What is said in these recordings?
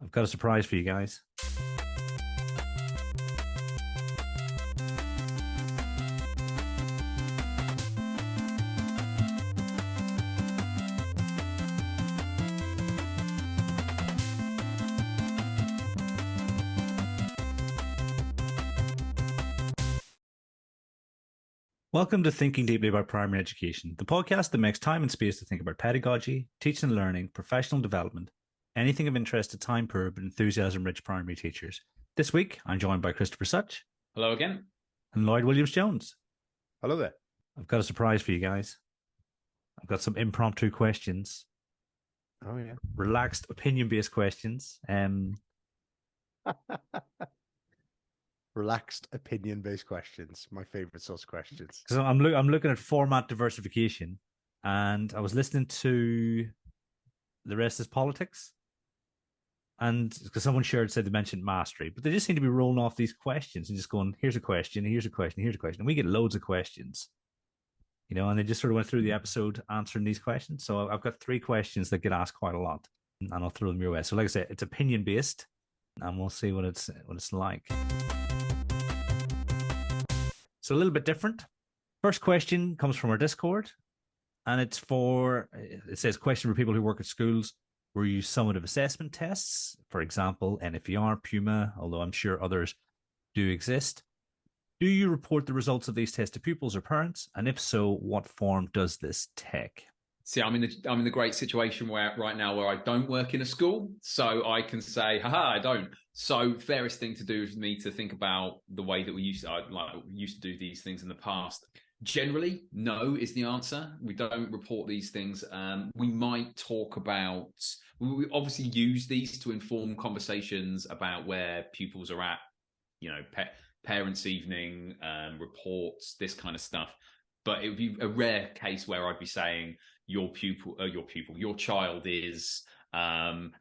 I've got a surprise for you guys. Welcome to Thinking Deeply About Primary Education, the podcast that makes time and space to think about pedagogy, teaching and learning, professional development, anything of interest to time poor but enthusiasm rich primary teachers. This week, I'm joined by Christopher Such. Hello again. And Lloyd Williams-Jones. Hello there. I've got a surprise for you guys. I've got some impromptu questions. Oh, yeah. Relaxed, opinion-based questions. Relaxed, opinion-based questions. My favorite sorts of questions. So I'm looking at format diversification, and I was listening to The Rest is Politics, and because someone said they mentioned mastery, but they just seem to be rolling off these questions and just going, here's a question, here's a question, here's a question. And we get loads of questions, and they just sort of went through the episode answering these questions. So I've got 3 questions that get asked quite a lot, and I'll throw them your way. So like I said, it's opinion-based, and we'll see what it's like. So a little bit different. First question comes from our Discord, and it says, question for people who work at schools where you use summative assessment tests, for example, NFER, Puma, although I'm sure others do exist. Do you report the results of these tests to pupils or parents? And if so, what form does this take? See, I'm in the great situation right now where I don't work in a school, so I can say, haha, I don't. So fairest thing to do is for me to think about the way that we used to do these things in the past. Generally, no is the answer. We don't report these things. We might talk about, we obviously use these to inform conversations about where pupils are at, parents' evening, reports, this kind of stuff. But it would be a rare case where I'd be saying your child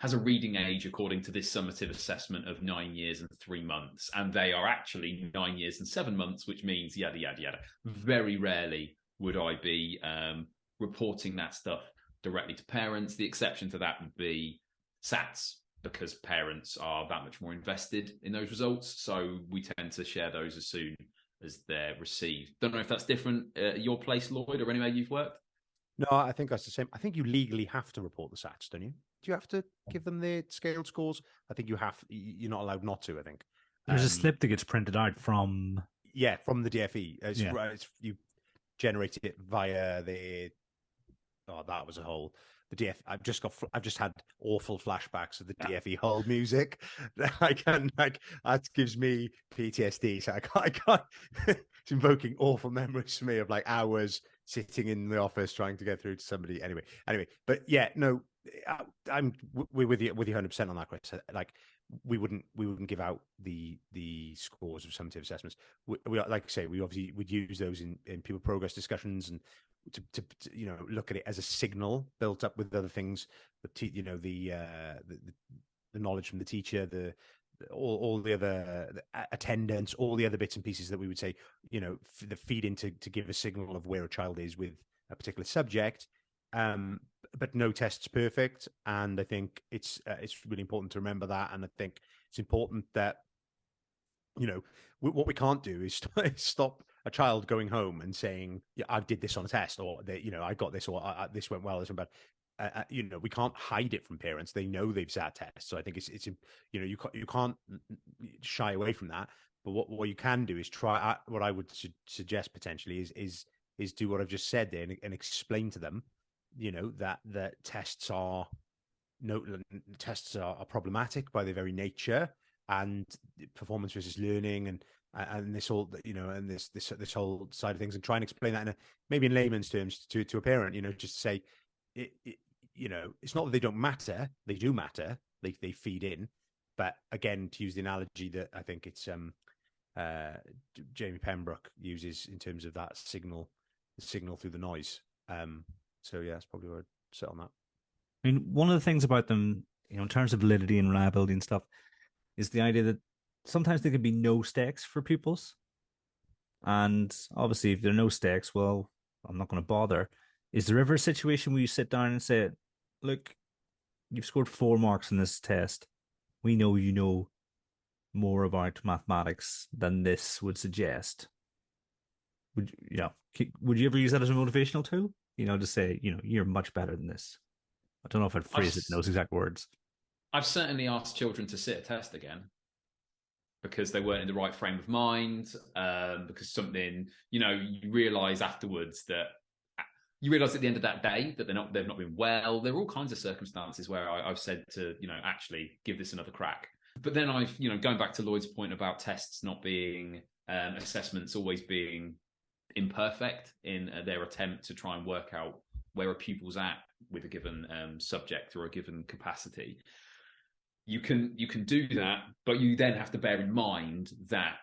has a reading age according to this summative assessment of 9 years and 3 months, and they are actually 9 years and 7 months, which means yada yada yada. Very rarely would I be reporting that stuff directly to parents. The exception to that would be SATs, because parents are that much more invested in those results. So we tend to share those as soon as they're received. Don't know if that's different at your place, Lloyd, or anywhere you've worked. No, I think that's the same. I think you legally have to report the SATs, don't you? Do you have to give them the scaled scores? I think you have. You're not allowed not to, I think. There's a slip that gets printed out from... Yeah, from the DFE. You generate it via the... Oh, that was a whole... The DF. I've just had awful flashbacks of the DFE Hull music. That gives me PTSD. So I can't. It's invoking awful memories for me of hours sitting in the office trying to get through to somebody. Anyway. But yeah, no, we're with you 100% on that, Chris. We wouldn't give out the scores of summative assessments. We like I say, we obviously would use those in pupil progress discussions and to look at it as a signal built up with other things, the knowledge from the teacher, all the other attendance, all the other bits and pieces that we would say, the feed in to give a signal of where a child is with a particular subject. But no test's perfect, and I think it's really important to remember that. And I think it's important that what we can't do is stop a child going home and saying, "Yeah, I did this on a test," or I got this, or this went well, this went bad. We can't hide it from parents. They know they've sat tests, so I think it's you can't shy away from that. But what you can do is try. What I would suggest potentially is do what I've just said there and explain to them, that tests are problematic by their very nature, and performance versus learning, and this whole and this whole side of things, and try and explain that maybe in layman's terms to a parent, just say it's not that they don't matter, they do matter, they feed in. But again, to use the analogy that I think it's Jamie Pembroke uses in terms of that signal through the noise. So yeah, that's probably where I'd sit on that. I mean, one of the things about them, in terms of validity and reliability and stuff, is the idea that sometimes there can be no stakes for pupils. And obviously, if there are no stakes, well, I'm not going to bother. Is there ever a situation where you sit down and say, look, you've scored 4 marks in this test. we know you know more about mathematics than this would suggest. Would you ever use that as a motivational tool? To say, you're much better than this. I don't know if I'd phrase it in those exact words. I've certainly asked children to sit a test again because they weren't in the right frame of mind, because something, you realise afterwards that you realise at the end of that day that they've not been well. There are all kinds of circumstances where I've said to, actually give this another crack. But then I've, going back to Lloyd's point about tests not being, assessments always being imperfect in their attempt to try and work out where a pupil's at with a given subject or a given capacity. You can do that, but you then have to bear in mind that,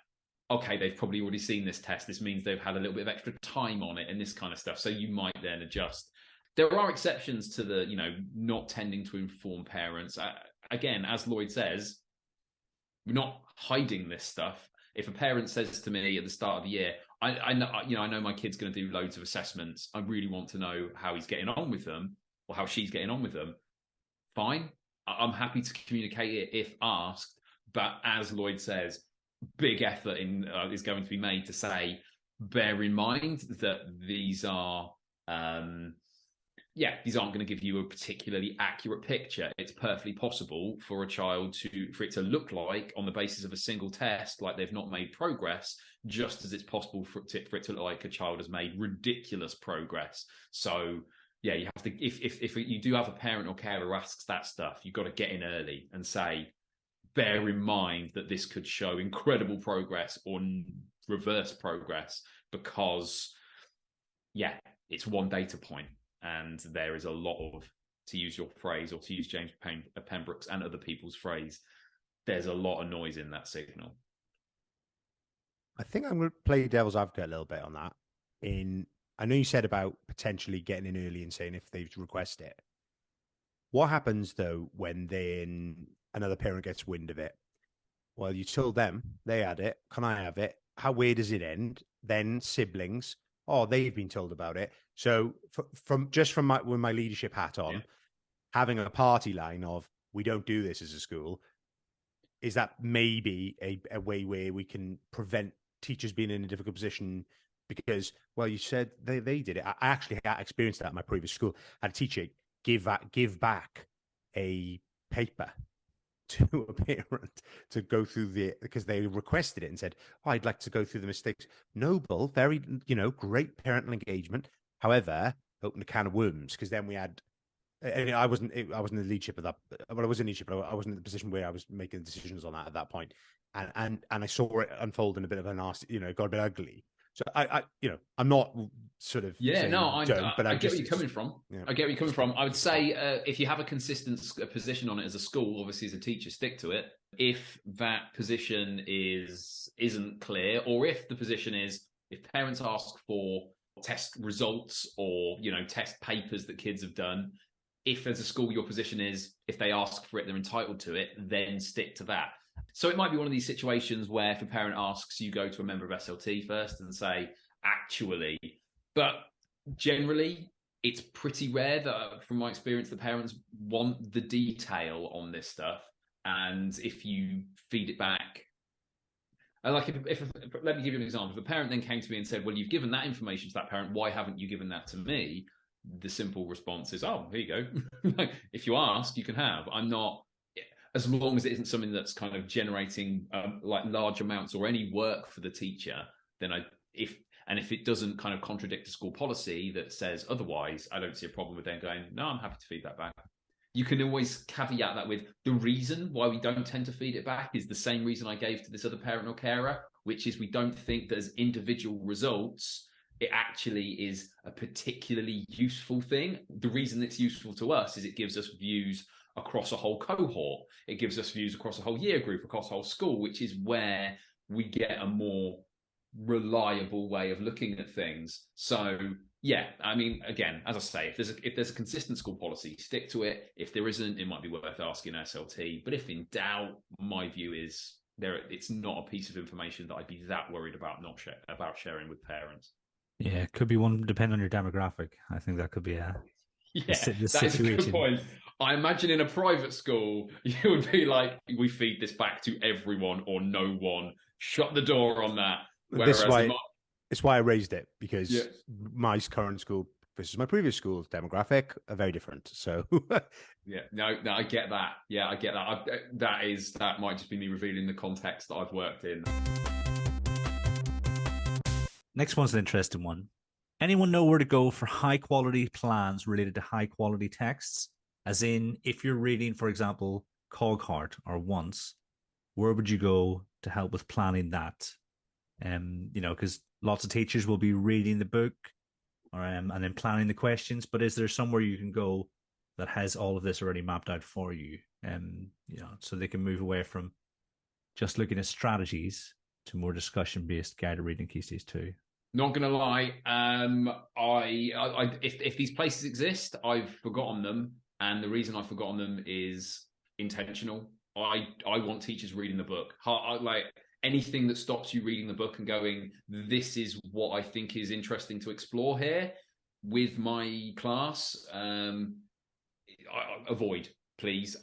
okay, they've probably already seen this test. This means they've had a little bit of extra time on it and this kind of stuff. So you might then adjust. There are exceptions to the, not tending to inform parents. Again, as Lloyd says, we're not hiding this stuff. If a parent says to me at the start of the year, I know my kid's going to do loads of assessments. I really want to know how he's getting on with them or how she's getting on with them. Fine. I'm happy to communicate it if asked. But as Lloyd says, big effort is going to be made to say, bear in mind that these are, these aren't going to give you a particularly accurate picture. It's perfectly possible for a child for it to look like, on the basis of a single test, like they've not made progress, just as it's possible for it to look like a child has made ridiculous progress. So, yeah, you have to, if you do have a parent or carer who asks that stuff, you've got to get in early and say, bear in mind that this could show incredible progress or reverse progress because, it's one data point. And there is a lot of, to use your phrase, or to use James Pembroke's and other people's phrase, there's a lot of noise in that signal. I think I'm going to play devil's advocate a little bit on that. I know you said about potentially getting in early and saying if they request it. What happens, though, when then another parent gets wind of it? Well, you told them, they had it. Can I have it? How weird does it end? Then siblings, they've been told about it. So with my leadership hat on, having a party line of, we don't do this as a school, is that maybe a way where we can prevent teachers being in a difficult position? Because, well, you said they did it. I actually experienced that at my previous school. I had a teacher give back a paper to a parent to go through because they requested it and said, I'd like to go through the mistakes. Noble, very, great parental engagement. However, opened a can of worms, because then we had, and I wasn't in the leadership of that, but I was in leadership, but I wasn't in the position where I was making decisions on that at that point. And I saw it unfold in a bit of a nasty, it got a bit ugly. So I'm not sort of I get where you're coming from. Yeah. I get where you're coming from. I would say if you have a consistent position on it as a school, obviously as a teacher, stick to it. If that position isn't clear, or if the position is, if parents ask for test results or test papers that kids have done, if as a school your position is, if they ask for it, they're entitled to it, then stick to that. So it might be one of these situations where if a parent asks, you go to a member of SLT first and say, actually, but generally it's pretty rare that, from my experience, the parents want the detail on this stuff. And if you feed it back, like if let me give you an example. If a parent then came to me and said, well, you've given that information to that parent, why haven't you given that to me? The simple response is, oh, here you go. If you ask, you can have. I'm not, as long as it isn't something that's kind of generating like large amounts or any work for the teacher, then if it doesn't kind of contradict a school policy that says otherwise, I don't see a problem with them going, no, I'm happy to feed that back. You can always caveat that with, the reason why we don't tend to feed it back is the same reason I gave to this other parent or carer, which is we don't think that as individual results, it actually is a particularly useful thing. The reason it's useful to us is it gives us views across a whole cohort. It gives us views across a whole year group, across a whole school, which is where we get a more reliable way of looking at things. So yeah, I mean, again, as I say, if there's a consistent school policy, stick to it. If there isn't, it might be worth asking SLT. But if in doubt, my view is it's not a piece of information that I'd be that worried about sharing with parents. Yeah, it could be one, depending on your demographic. I think that could be Yeah, the that is a good situation. point. I imagine in a private school, you would be like, we feed this back to everyone or no one. Shut the door on that. This is Whereas why it's why I raised it, yeah. because my current school versus my previous school demographic are very different. So Yeah, no, I get that. Yeah, I get that. That might just be me revealing the context that I've worked in. Next one's an interesting one. Anyone know where to go for high quality plans related to high quality texts? As in, if you're reading, for example, Cogheart or Once, where would you go to help with planning that? Because lots of teachers will be reading the book or and then planning the questions. But is there somewhere you can go that has all of this already mapped out for you? So they can move away from just looking at strategies to more discussion-based guided reading key stage 2. Not gonna lie, if these places exist, I've forgotten them, and the reason I've forgotten them is intentional. I want teachers reading the book. Like anything that stops you reading the book and going, this is what I think is interesting to explore here with my class. Avoid, please.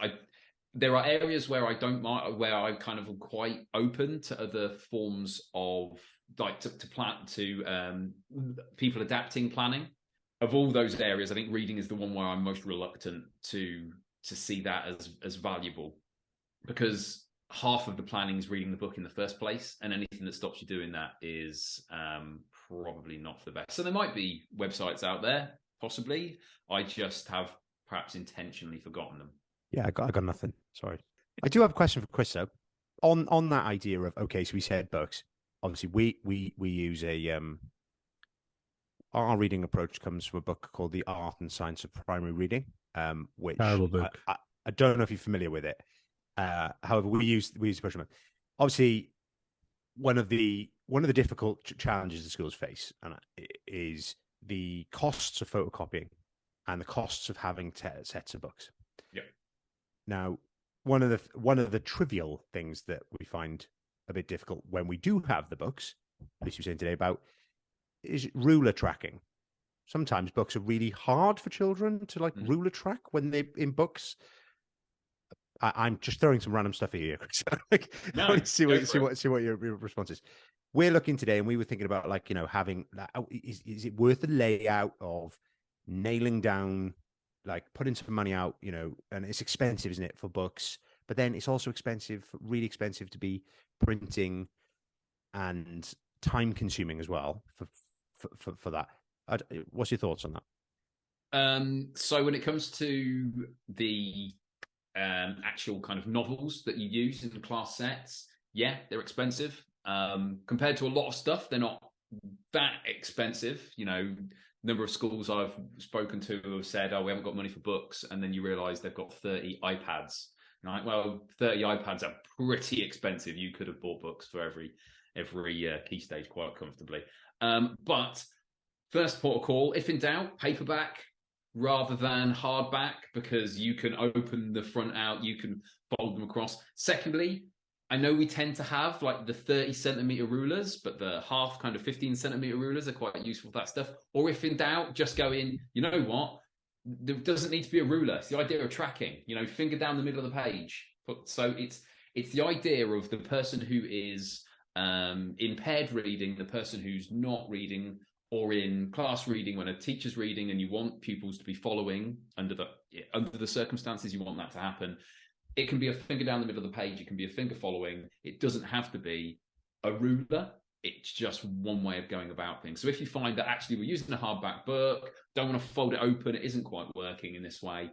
There are areas where I don't mind, where I kind of am quite open to other forms of like to people adapting planning. Of all those areas, I think reading is the one where I'm most reluctant to see that as valuable, because half of the planning is reading the book in the first place, and anything that stops you doing that is probably not for the best. So there might be websites out there, possibly. I just have perhaps intentionally forgotten them. Yeah, I got nothing. Sorry. I do have a question for Chris though. On that idea of, okay, so we said books. Obviously, we use our reading approach comes from a book called The Art and Science of Primary Reading, which Terrible book. I don't know if you're familiar with it. However, we use the approach. Obviously, one of the difficult challenges the schools face is the costs of photocopying and the costs of having sets of books. Yeah. Now, one of the trivial things that we find a bit difficult when we do have the books, at least you're saying today, about is ruler tracking. Sometimes books are really hard for children to ruler track when they're in books. I'm just throwing some random stuff at you, Chris. See what your response is. We're looking today, and we were thinking about having that. Is it worth the layout of nailing down, putting some money out, and it's expensive, isn't it, for books? But then it's also really expensive to be printing and time consuming as well for that. What's your thoughts on that? So when it comes to the actual kind of novels that you use in the class sets, yeah, they're expensive. Compared to a lot of stuff, they're not that expensive. Number of schools I've spoken to have said, oh, we haven't got money for books, and then you realize they've got 30 iPads. Right? Well, 30 iPads are pretty expensive. You could have bought books for every key stage quite comfortably. But first port of call, if in doubt, paperback rather than hardback, because you can open the front out, you can fold them across. Secondly, I know we tend to have the 30 centimeter rulers, but the half kind of 15 centimeter rulers are quite useful for that stuff. Or if in doubt, just go in, you know what? There doesn't need to be a ruler. It's the idea of tracking, finger down the middle of the page. So it's the idea of the person who is impaired reading, the person who's not reading, or in class reading when a teacher's reading and you want pupils to be following under the circumstances you want that to happen. It can be a finger down the middle of the page. It can be a finger following. It doesn't have to be a ruler. It's just one way of going about things. So if you find that actually we're using a hardback book, don't want to fold it open, it isn't quite working in this way,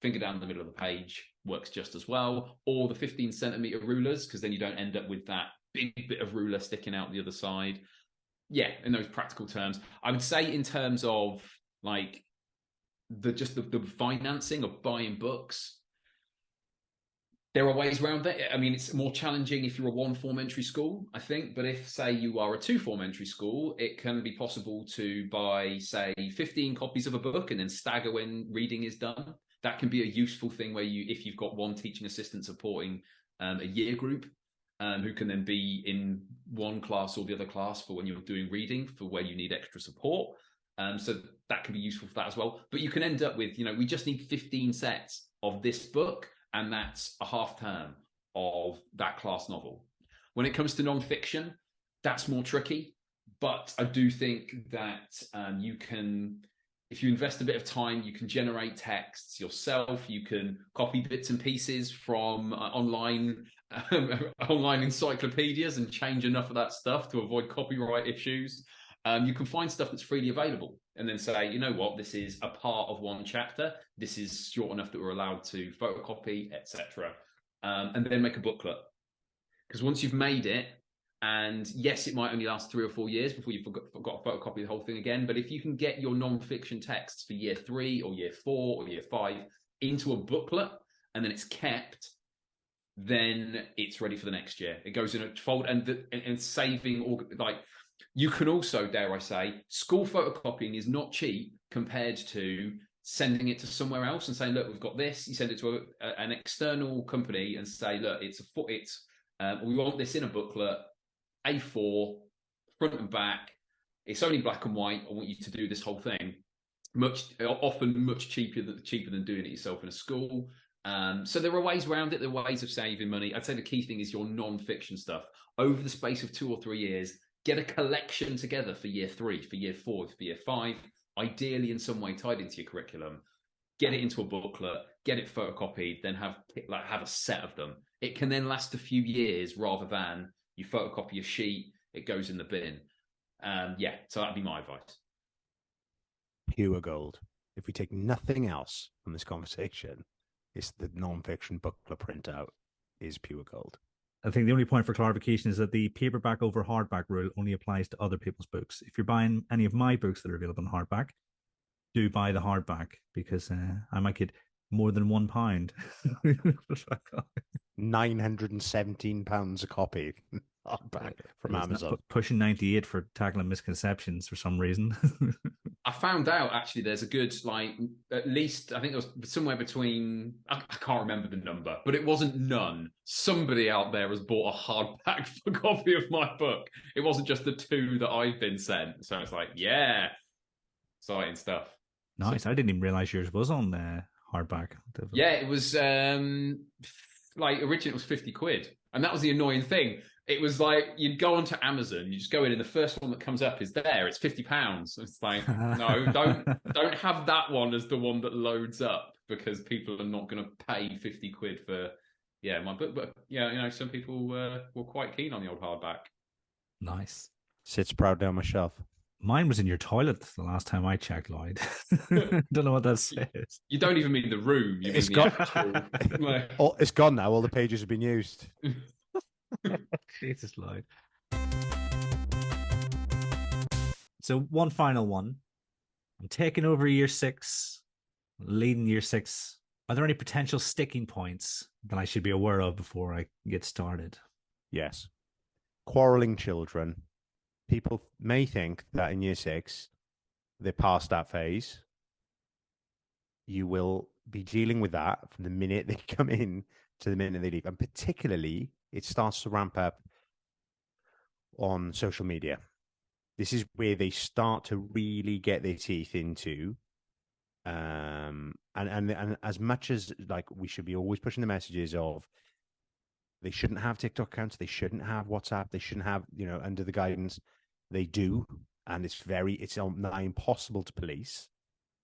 finger down the middle of the page works just as well. Or the 15 centimeter rulers, because then you don't end up with that big bit of ruler sticking out the other side. Yeah, in those practical terms, I would say in terms of the financing of buying books, there are ways around that. I mean, it's more challenging if you're a one-form entry school, I think. But if, say, you are a two-form entry school, it can be possible to buy, say, 15 copies of a book and then stagger when reading is done. That can be a useful thing where if you've got one teaching assistant supporting a year group, who can then be in one class or the other class for when you're doing reading, for where you need extra support. So that can be useful for that as well. But you can end up with, we just need 15 sets of this book, and that's a half term of that class novel. When it comes to nonfiction, that's more tricky. But I do think that you can, if you invest a bit of time, you can generate texts yourself. You can copy bits and pieces from online encyclopedias and change enough of that stuff to avoid copyright issues. You can find stuff that's freely available and then say, you know what, this is a part of one chapter. This is short enough that we're allowed to photocopy, etc. And then make a booklet. Because once you've made it, and yes, it might only last 3 or 4 years before you've got to photocopy the whole thing again. But if you can get your non-fiction texts for year 3 or year 4 or year 5 into a booklet, and then it's kept, then it's ready for the next year. It goes in a fold, and saving, like, you can also, dare I say, school photocopying is not cheap compared to sending it to somewhere else and saying, look, we've got this. You send it to an external company and say, look, we want this in a booklet, A4, front and back. It's only black and white. I want you to do this whole thing. Often much cheaper than doing it yourself in a school. So there are ways around it. There are ways of saving money. I'd say the key thing is your non-fiction stuff. Over the space of 2 or 3 years, get a collection together for year 3, for year 4, for year 5, ideally in some way tied into your curriculum. Get it into a booklet, get it photocopied, then have a set of them. It can then last a few years rather than you photocopy a sheet, it goes in the bin. So that'd be my advice. Pure gold. If we take nothing else from this conversation, it's the non-fiction booklet printout is pure gold. I think the only point for clarification is that the paperback over hardback rule only applies to other people's books. If you're buying any of my books that are available in hardback, do buy the hardback, because I might get more than £1. £917 a copy hardback from Amazon. Pushing 98 for tackling misconceptions for some reason. I found out actually there's a good, at least I think it was somewhere between, I can't remember the number, but it wasn't none. Somebody out there has bought a hardback copy of my book. It wasn't just the 2 that I've been sent. So it's yeah, exciting stuff. Nice. I didn't even realize yours was on hardback. Yeah, it was originally it was 50 quid. And that was the annoying thing. It was you'd go onto Amazon, you just go in, and the first one that comes up is there. It's £50. It's no, don't have that one as the one that loads up, because people are not going to pay 50 quid for my book. But some people were quite keen on the old hardback. Nice. Sits proud down my shelf. Mine was in your toilet the last time I checked, Lloyd. Don't know what that says. You don't even mean the room. You it's mean gone. The actual... It's gone now. All the pages have been used. Jesus, Lloyd. So one final one. I'm taking over year 6, leading year 6. Are there any potential sticking points that I should be aware of before I get started? Yes. Quarreling children. People may think that in year 6, they're past that phase. You will be dealing with that from the minute they come in to the minute they leave. And particularly, it starts to ramp up on social media. This is where they start to really get their teeth into. And as much as we should be always pushing the messages of they shouldn't have TikTok accounts, they shouldn't have WhatsApp, they shouldn't have, under the guidance, they do. And it's now impossible to police.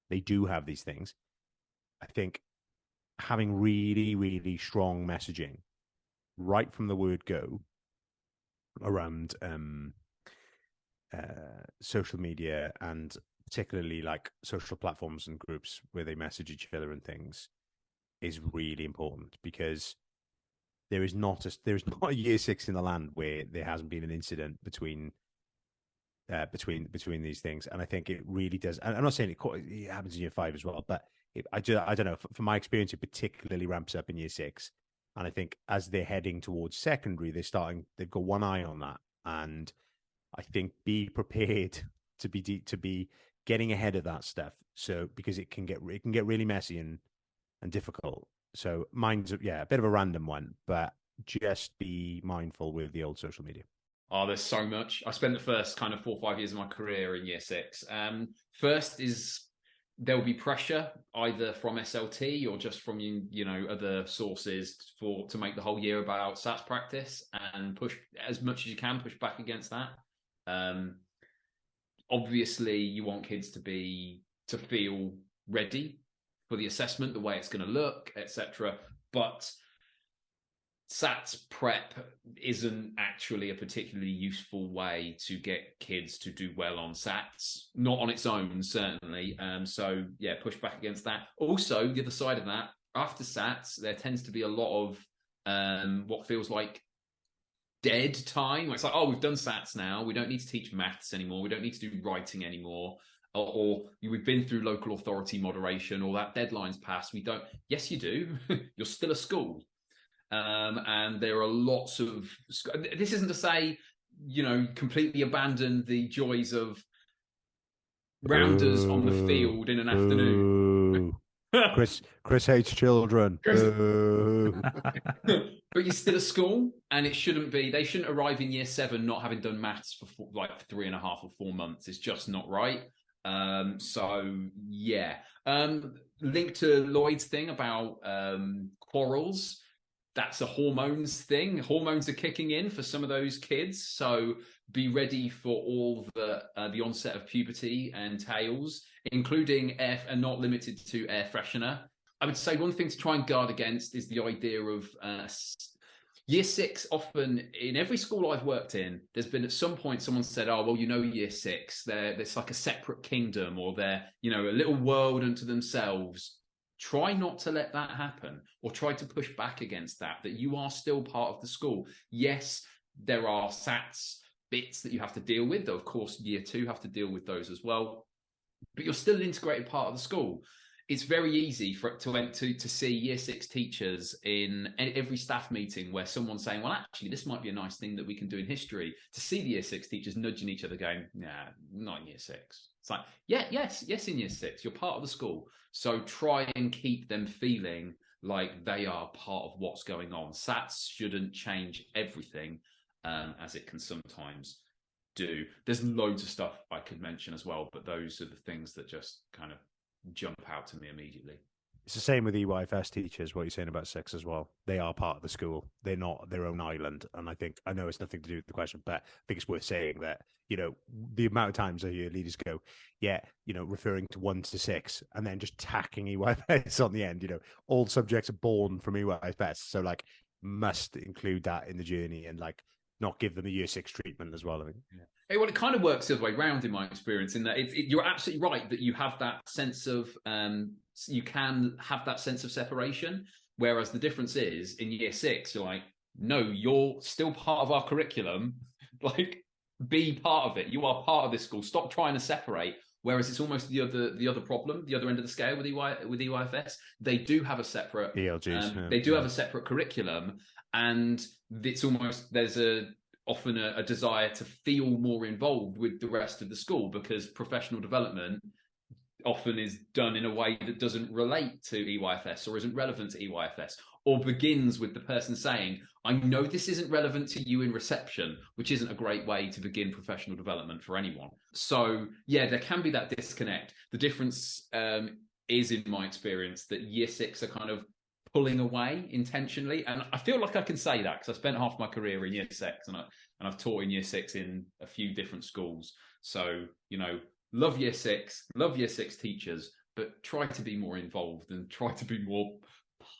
They do have these things. I think having really, really strong messaging right from the word go around social media, and particularly social platforms and groups where they message each other and things, is really important, because there is not a year 6 in the land where there hasn't been an incident between these things. And I think it really does. And I'm not saying it happens in year 5 as well, but I don't know. From my experience, it particularly ramps up in year 6. And I think as they're heading towards secondary, they've got one eye on that. And I think be prepared to be getting ahead of that stuff. So, because it can get really messy and difficult. So mine's a bit of a random one, but just be mindful with the old social media. Oh, there's so much. I spent the first kind of 4 or 5 years of my career in year six. First is there will be pressure either from SLT or just from other sources to make the whole year about SATs practice, and push as much as you can, push back against that. Obviously, you want kids to feel ready for the assessment, the way it's going to look, etc. But SATs prep isn't actually a particularly useful way to get kids to do well on SATs, not on its own, certainly. So yeah, push back against that. Also, the other side of that, after SATs, there tends to be a lot of what feels like dead time. It's like, oh, we've done SATs now. We don't need to teach maths anymore. We don't need to do writing anymore. Or we've been through local authority moderation, or that deadline's passed. We don't. Yes, you do. You're still a school. And there are lots of, this isn't to say, completely abandon the joys of rounders on the field in an afternoon. Chris hates children. But you're still a school, and they shouldn't arrive in year 7 not having done maths for 3.5 or 4 months. It's just not right. So yeah. Linked to Lloyd's thing about quarrels, that's a hormones thing. Hormones are kicking in for some of those kids, so be ready for all the onset of puberty entails, including air, and not limited to air freshener. I would say one thing to try and guard against is the idea of year 6. Often in every school I've worked in, there's been at some point someone said, oh, well, year 6, there's like a separate kingdom, or they're, a little world unto themselves. Try not to let that happen, or try to push back against that you are still part of the school. Yes, there are SATs bits that you have to deal with, though of course year 2 have to deal with those as well, but you're still an integrated part of the school. It's very easy to see year 6 teachers in every staff meeting where someone's saying, well, actually, this might be a nice thing that we can do in history, to see the year 6 teachers nudging each other going, nah, not in year 6. It's like, yes, in year 6, you're part of the school. So try and keep them feeling like they are part of what's going on. SATs shouldn't change everything, as it can sometimes do. There's loads of stuff I could mention as well, but those are the things that just kind of jump out to me immediately. It's the same with EYFS teachers, what you're saying about 6 as well. They are part of the school. They're not their own island. And I know it's nothing to do with the question, but I think it's worth saying that, the amount of times I hear leaders go, referring to 1 to 6, and then just tacking EYFS on the end, all subjects are born from EYFS. So must include that in the journey, and not give them a year 6 treatment as well, I think. Yeah. Well, it kind of works the other way around in my experience, in that you're absolutely right that you have that sense of, you can have that sense of separation, whereas the difference is in year 6, you're like, no, you're still part of our curriculum, be part of it. You are part of this school. Stop trying to separate. Whereas it's almost the other problem, the other end of the scale with EYFS. They do have a separate ELGs. They do have a separate curriculum, and it's almost often a desire to feel more involved with the rest of the school, because professional development often is done in a way that doesn't relate to EYFS or isn't relevant to EYFS, or begins with the person saying, I know this isn't relevant to you in reception, which isn't a great way to begin professional development for anyone. So yeah, there can be that disconnect. The difference is, in my experience, that year 6 are kind of pulling away intentionally. And I feel like I can say that because I spent half my career in year 6, and I've taught in year 6 in a few different schools. So, love year 6 teachers, but try to be more involved and try to be more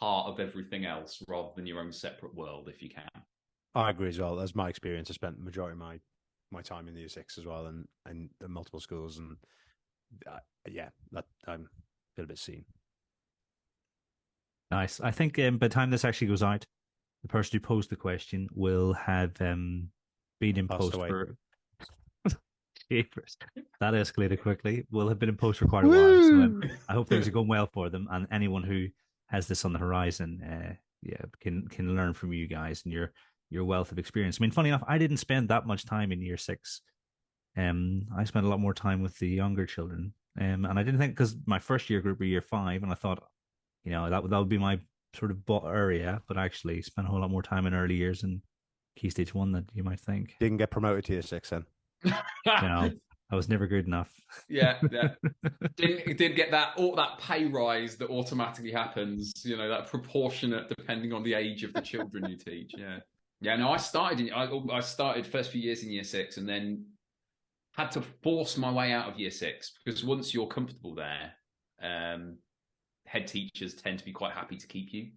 part of everything else rather than your own separate world if you can. I agree as well. That's my experience. I spent the majority of my time in year 6 as well, and multiple schools, and that I feel a bit seen. Nice. I think by the time this actually goes out, the person who posed the question will have been in post for. That escalated quickly. Will have been in post for quite a while. So I hope things are going well for them, and anyone who has this on the horizon, can learn from you guys and your wealth of experience. I mean, funny enough, I didn't spend that much time in year 6. I spent a lot more time with the younger children, and I didn't think, because my first year group were year 5, and I thought, that would be my sort of area, but actually spent a whole lot more time in early years and Key stage 1 that you might think. Didn't get promoted to year 6 then. No, I was never good enough. Yeah. Didn't get that pay rise that automatically happens. That proportionate depending on the age of the children you teach. Yeah. No, I started first few years in year 6, and then had to force my way out of year 6, because once you're comfortable there, head teachers tend to be quite happy to keep you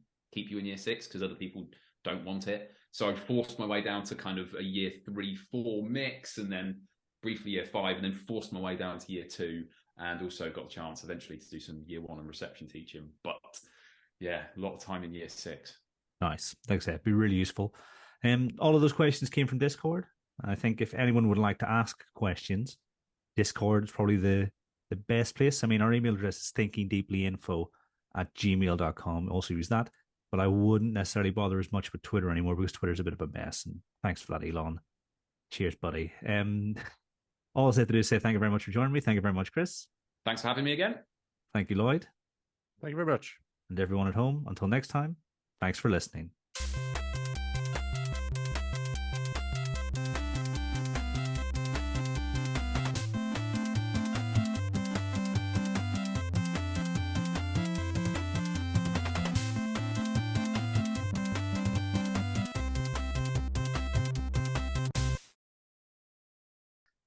in year 6 because other people don't want it. So I forced my way down to kind of a year 3-4 mix, and then briefly year 5, and then forced my way down to year 2, and also got the chance eventually to do some year 1 and reception teaching. But yeah, a lot of time in year 6. Nice. Like I said, it'd be really useful. All of those questions came from Discord. I think if anyone would like to ask questions, Discord is probably the best place. I mean, our email address is thinkingdeeplyinfo@gmail.com. Also use that. But I wouldn't necessarily bother as much with Twitter anymore, because Twitter's a bit of a mess. And thanks for that, Elon. Cheers, buddy. All I have to do is say thank you very much for joining me. Thank you very much, Chris. Thanks for having me again. Thank you, Lloyd. Thank you very much. And everyone at home, until next time, thanks for listening.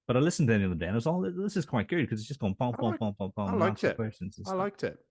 But I listened to the other day, and it was all, this is quite good because it's just going pom, pom, pom, pom, pom. I liked it. Questions I liked it.